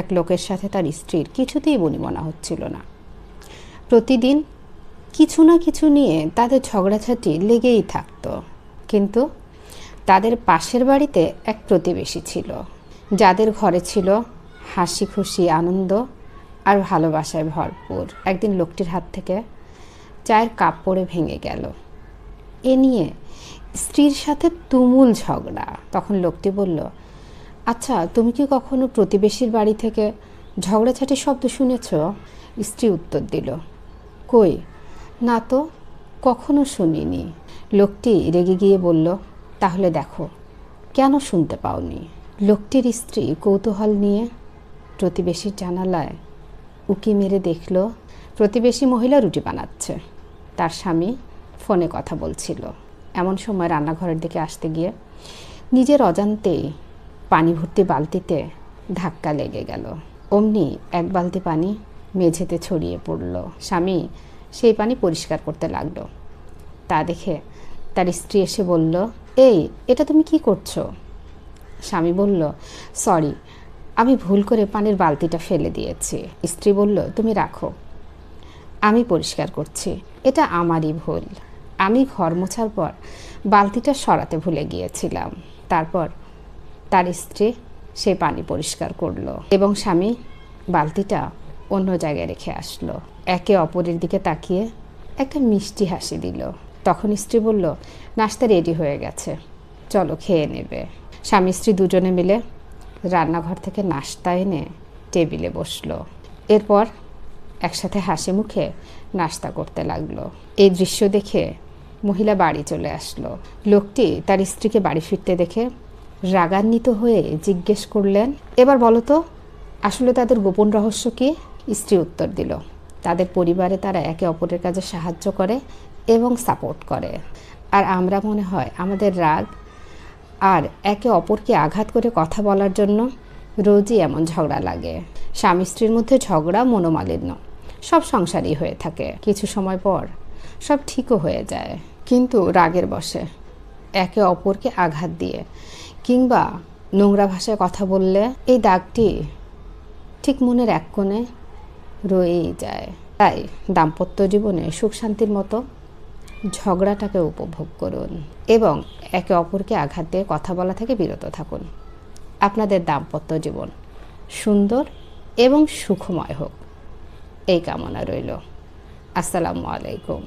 এক লোকের সাথে তার স্ত্রীর কিছুতেই বনিবনা হচ্ছিল না। প্রতিদিন কিছু না কিছু নিয়ে তাদের ঝগড়াঝাটি লেগেই থাকতো। কিন্তু তাদের পাশের বাড়িতে এক প্রতিবেশী ছিল, যাদের ঘরে ছিল হাসি খুশি আনন্দ আর ভালোবাসায় ভরপুর। একদিন লোকটির হাত থেকে চায়ের কাপ পড়ে ভেঙে গেল। এ নিয়ে স্ত্রীর সাথে তুমুল ঝগড়া। তখন লোকটি বলল, আচ্ছা, তুমি কি কখনো প্রতিবেশীর বাড়ি থেকে ঝগড়াঝাটির শব্দ শুনেছ? স্ত্রী উত্তর দিল, কই না তো, কখনো শুনিনি। লোকটি রেগে গিয়ে বলল, তাহলে দেখো, কেন শুনতে পাওনি? লোকটির স্ত্রী কৌতূহল নিয়ে প্রতিবেশীর জানালায় উকি মেরে দেখল প্রতিবেশী মহিলা রুটি বানাচ্ছে, তার স্বামী ফোনে কথা বলছিল। এমন সময় রান্নাঘরের দিকে আসতে গিয়ে নিজের অজান্তেই পানি ভর্তি বালতিতে ধাক্কা লেগে গেল। অমনি এক বালতি পানি মেঝেতে ছড়িয়ে পড়ল। স্বামী সেই পানি পরিষ্কার করতে লাগলো। তা দেখে তার স্ত্রী এসে বলল, এই, এটা তুমি কি করছো? স্বামী বলল, সরি, আমি ভুল করে পানির বালতিটা ফেলে দিয়েছি। স্ত্রী বলল, তুমি রাখো, আমি পরিষ্কার করছি, এটা আমারই ভুল। আমি ঘর মোছার পর বালতিটা সরাতে ভুলে গিয়েছিলাম। তারপর তার স্ত্রী সেই পানি পরিষ্কার করলো এবং স্বামী বালতিটা অন্য জায়গায় রেখে আসলো। একে অপরের দিকে তাকিয়ে একটা মিষ্টি হাসি দিল। তখন স্ত্রী বলল, নাস্তা রেডি হয়ে গেছে, চলো খেয়ে নেবে। স্বামী স্ত্রী দুজনে মিলে রান্নাঘর থেকে নাস্তা এনে টেবিলে বসলো। এরপর একসাথে হাসি মুখে নাস্তা করতে লাগলো। এই দৃশ্য দেখে মহিলা বাড়ি চলে আসলো। লোকটি তার স্ত্রীকে বাড়ি ফিরতে দেখে রাগান্বিত হয়ে জিজ্ঞেস করলেন, এবার বলো তো, আসলে তাদের গোপন রহস্য কি? স্ত্রী উত্তর দিল, তাদের পরিবারে তারা একে অপরের কাজে সাহায্য করে এবং সাপোর্ট করে। আর আমরা মনে হয় আমাদের রাগ আর একে অপরকে আঘাত করে কথা বলার জন্য রোজই এমন ঝগড়া লাগে। স্বামী স্ত্রীর মধ্যে ঝগড়া মনোমালিন্য সব সংসারই হয়ে থাকে। কিছু সময় পর সব ঠিকও হয়ে যায়, কিন্তু রাগের বশে একে অপরকে আঘাত দিয়ে কিংবা নোংরা ভাষায় কথা বললে এই দাগটি ঠিক মনের এক কোণে রয়েই যায়। তাই দাম্পত্য জীবনে সুখ শান্তির মতো ঝগড়াটাকে উপভোগ করুন এবং একে অপরকে আঘাত দিয়ে কথা বলা থেকে বিরত থাকুন। আপনাদের দাম্পত্য জীবন সুন্দর এবং সুখময় হোক, এই কামনা রইল। আসসালামু আলাইকুম।